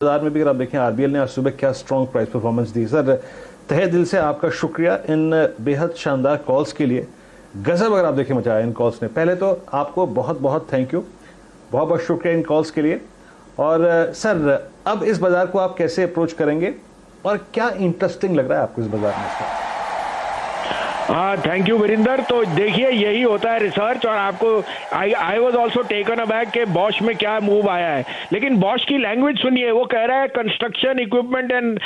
बाजार में भी अगर आप देखें आरबीएल ने आज सुबह क्या स्ट्रॉन्ग प्राइस परफॉर्मेंस दी। सर तहे दिल से आपका शुक्रिया इन बेहद शानदार कॉल्स के लिए। गजब अगर आप देखें मचाया इन कॉल्स ने। पहले तो आपको बहुत बहुत थैंक यू, बहुत बहुत शुक्रिया इन कॉल्स के लिए। और सर अब इस बाजार को आप कैसे अप्रोच करेंगे और क्या इंटरेस्टिंग लग रहा है आपको इस बाजार में इसका? हाँ, थैंक यू वीरेंद्र। तो देखिए यही होता है रिसर्च। और आपको I was also taken aback के बॉश में क्या मूव आया है, लेकिन बॉश की लैंग्वेज सुनिए। वो कह रहा है कंस्ट्रक्शन इक्विपमेंट एंड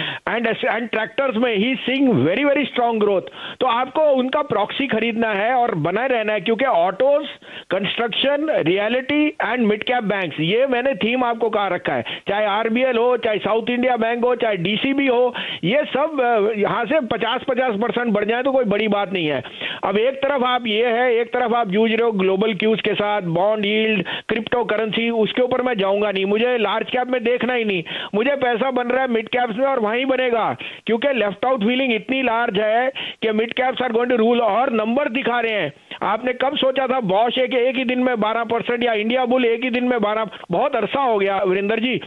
ट्रैक्टर्स में ही seeing very very strong growth. तो आपको उनका प्रॉक्सी खरीदना है और बनाए रहना है, क्योंकि autos, construction, reality and mid cap banks, ये मैंने थीम आपको कहा रखा है। चाहे आरबीएल हो, चाहे साउथ इंडिया बैंक हो, चाहे डीसीबी हो, ये सब यहाँ से 50-50% बढ़ जाए तो कोई बड़ी बात नहीं है। अब एक तरफ आप ये है, एक तरफ आप जूझ रहे हो ग्लोबल क्यूज के साथ, बॉन्ड यील्ड, क्रिप्टो करेंसी, उसके ऊपर मैं जाऊंगा नहीं। मुझे लार्ज कैप में देखना ही नहीं, मुझे पैसा बन रहा है मिड कैप्स में और वहीं बनेगा, क्योंकि लेफ्ट आउट फीलिंग इतनी लार्ज है कि mid caps are going to rule. और नंबर दिखा रहे हैं। आपने कब सोचा था बॉश एक ही दिन में 12% या इंडिया बुल एक ही दिन में 12? बहुत अरसा हो गया वीरेंद्र जी।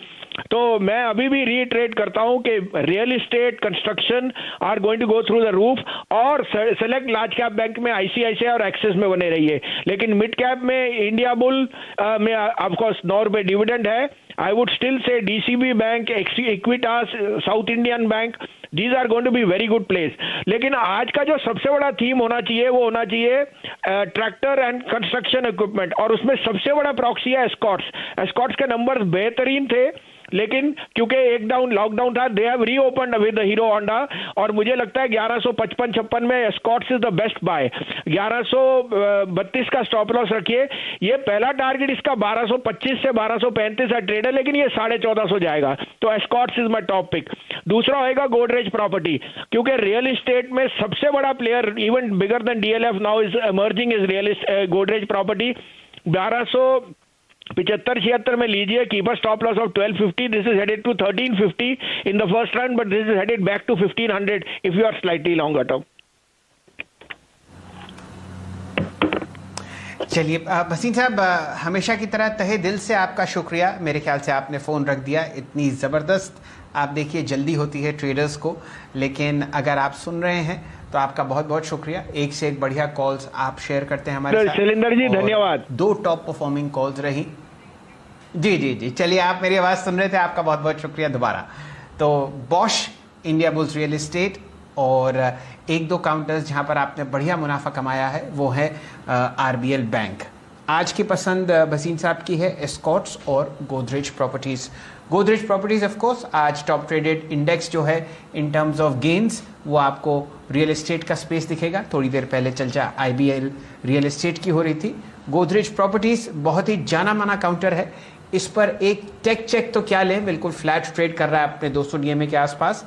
तो मैं अभी भी रीट्रेट करता हूं कि real estate, construction are going to go through the roof. और सेलेक्ट लार्ज कैप बैंक में आईसीआईसीआई और एक्सिस में बने रहिए, लेकिन मिड कैप में इंडिया बुल में ऑफ कोर्स 9 रुपए डिविडेंड है। I would still say DCB bank, Equitas, South Indian bank, these are going to be very good place. लेकिन आज का जो सबसे बड़ा थीम होना चाहिए वो होना चाहिए ट्रैक्टर एंड कंस्ट्रक्शन इक्विपमेंट, और उसमें सबसे बड़ा प्रॉक्सी है एस्कॉर्ट्स। एस्कॉर्ट्स के नंबर्स बेहतरीन थे, लेकिन क्योंकि एक लॉकडाउन था, they have reopened with Hero Honda. और मुझे लगता है 1155-56 में Escorts is the best buy. 1132 का स्टॉप लॉस रखिए। ये पहला टारगेट इसका 1225 से 1235 है ट्रेड है, लेकिन ये 1450 जाएगा। तो Escorts is my top pick. दूसरा होएगा गोदरेज प्रॉपर्टी, क्योंकि रियल एस्टेट में सबसे बड़ा player, even bigger than DLF now is emerging, is Godrej property. 1275-76 में लीजिए, keep a stop loss of 1250। This is headed to 1350 in the first round, but this is headed back to 1500 if you are slightly longer term. चलिए भसीन साहब, हमेशा की तरह तहे दिल से आपका शुक्रिया। मेरे ख्याल से आपने फ़ोन रख दिया, इतनी ज़बरदस्त। आप देखिए जल्दी होती है ट्रेडर्स को, लेकिन अगर आप सुन रहे हैं तो आपका बहुत बहुत शुक्रिया। एक से एक बढ़िया कॉल्स आप शेयर करते हैं हमारे साथ। शैलेंद्र जी धन्यवाद। 2 टॉप परफॉर्मिंग कॉल्स रही। जी, चलिए आप मेरी आवाज़ सुन रहे थे, आपका बहुत बहुत शुक्रिया दोबारा। तो Bosch, India bulls real estate और 1-2 काउंटर्स जहां पर आपने बढ़िया मुनाफा कमाया है वो है आरबीएल बैंक। आज की पसंद भसीन साहब की है एस्कॉर्ट्स और Godrej properties. Godrej properties of course आज टॉप ट्रेडेड इंडेक्स जो है इन टर्म्स ऑफ गेन्स, वो आपको रियल एस्टेट का स्पेस दिखेगा। थोड़ी देर पहले चर्चा आईबीएल रियल एस्टेट की हो रही थी। गोदरेज प्रॉपर्टीज़ बहुत ही जाना माना काउंटर है। इस पर एक टेक चेक तो क्या लें, बिल्कुल फ्लैट ट्रेड कर रहा है अपने 200 डीएमए के आसपास।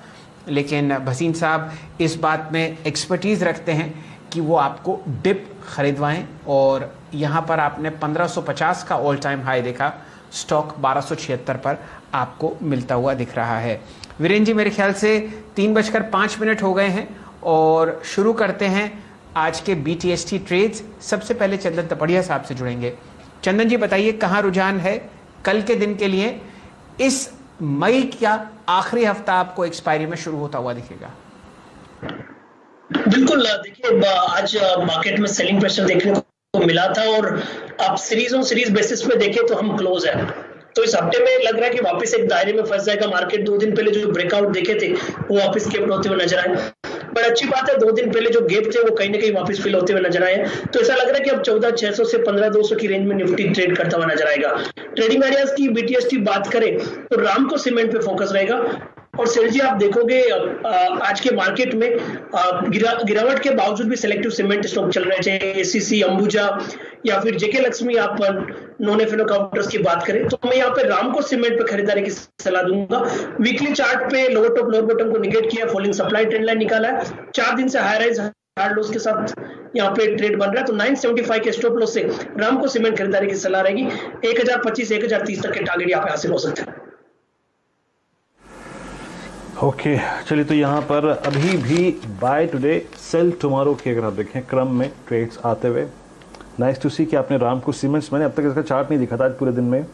लेकिन भसीन साहब इस बात में एक्सपर्टीज़ रखते हैं कि वो आपको डिप खरीदवाएं, और यहाँ पर आपने 1550 का ऑल टाइम हाई देखा, स्टॉक 1276 पर आपको मिलता हुआ दिख रहा है। वीरेंद्र जी, मेरे ख्याल से 3:05 हो गए हैं और शुरू करते हैं आज के बीटीएसटी ट्रेड्स। सबसे पहले चंदन तपड़िया साहब से जुड़ेंगे। चंदन जी बताइए, कहाँ रुझान है कल के दिन के लिए? इस मई का आखिरी हफ्ता आपको एक्सपायरी में शुरू होता हुआ दिखेगा। बिल्कुल, देखिए आज मार्केट में सेलिंग प्रेशर देखने को मिला था, और आप सीरीज ऑन सीरीज बेसिस पे देखें तो हम क्लोज है। तो इस हफ्ते में लग रहा है कि वापस एक दायरे में फंस जाएगा मार्केट। 2 दिन पहले जो ब्रेकआउट देखे थे वो वापस केवल होते हुए नजर आए, बट अच्छी बात है 2 दिन पहले जो गेप थे वो कहीं ना कहीं वापस फिल होते हुए नजर आए। तो ऐसा लग रहा है कि अब 14,600 से 15,200 की रेंज में निफ्टी ट्रेड करता हुआ नजर आएगा। ट्रेडिंग एरियाज की बीटीएसटी बात करें तो रामको सीमेंट पे फोकस रहेगा। और सेल जी, आप देखोगे आज के मार्केट में गिरावट के बावजूद भी सिलेक्टिव सीमेंट स्टॉक चल रहे हैं, चाहे एसीसी, अंबुजा या फिर जेके लक्ष्मी। आप नॉन एफएनओ काउंटर्स की बात करें तो मैं यहाँ पे रामको सीमेंट पे खरीदारी की सलाह दूंगा। वीकली चार्ट पे लोअर टॉप लोअर बॉटम को निगेट किया, फॉलिंग सप्लाई ट्रेंड लाइन निकाला है। 4 दिन से हाई राइज हार्ड लॉस के साथ यहाँ पे ट्रेड बन रहा है। तो 975 के स्टॉप लॉस से रामको सीमेंट खरीदारी की सलाह रहेगी। 1025-1030 तक के टारगेट यहाँ पे हासिल हो सकते हैं। ओके, चलिए तो यहाँ पर अभी भी बाय टुडे सेल टुमारो के अगर आप देखें क्रम में ट्रेड्स आते हुए, नाइस टू सी कि आपने रामको सीमेंट्स, मैंने अब तक इसका चार्ट नहीं दिखा था आज पूरे दिन में,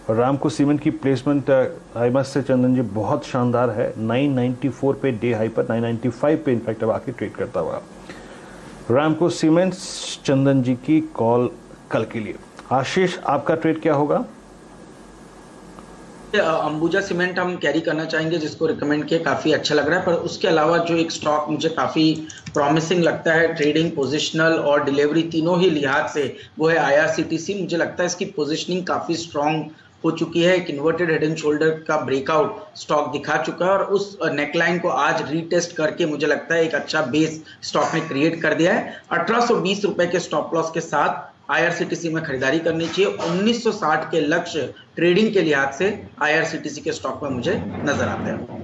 रामको सीमेंट की प्लेसमेंट आई मस्ट से चंदन जी बहुत शानदार है। 994 पे डे हाई पर, 995 पे इनफैक्ट अब आके ट्रेड करता हुआ। रामको सीमेंट्स चंदन जी की कॉल कल के लिए। आशीष, आपका ट्रेड क्या होगा? अंबुजा सीमेंट हम कैरी करना चाहेंगे, जिसको रिकमेंड किया, काफ़ी अच्छा लग रहा है। पर उसके अलावा जो एक स्टॉक मुझे काफ़ी प्रॉमिसिंग लगता है ट्रेडिंग, पोजिशनल और डिलीवरी तीनों ही लिहाज से, वो है IRCTC। मुझे लगता है इसकी पोजिशनिंग काफ़ी स्ट्रॉन्ग हो चुकी है। एक इन्वर्टेड हेड एंड शोल्डर का ब्रेकआउट स्टॉक दिखा चुका है और उस नेकलाइन को आज रीटेस्ट करके मुझे लगता है एक अच्छा बेस स्टॉक ने क्रिएट कर दिया है। 1820 रुपए के स्टॉप लॉस के साथ IRCTC में खरीदारी करनी चाहिए। 1960 के लक्ष्य ट्रेडिंग के लिहाज से IRCTC के स्टॉक में मुझे नजर आते हैं।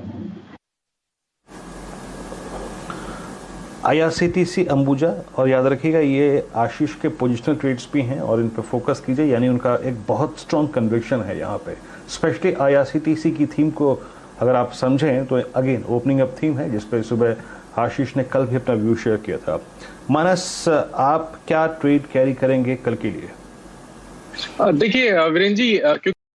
IRCTC, अंबुजा, और याद रखिएगा ये आशीष के पोजिशनल ट्रेड्स भी हैं और इन पर फोकस कीजिए, यानी उनका एक बहुत स्ट्रॉन्ग कन्विक्शन है यहाँ पे। स्पेशली IRCTC की थीम को अगर आप समझें तो अगेन ओपनिंग अप थीम है, जिस पर सुबह आशीष ने कल भी अपना व्यू शेयर किया था। मानस, आप क्या ट्रेड कैरी करेंगे कल के लिए? देखिए वीरेंद्र जी, क्योंकि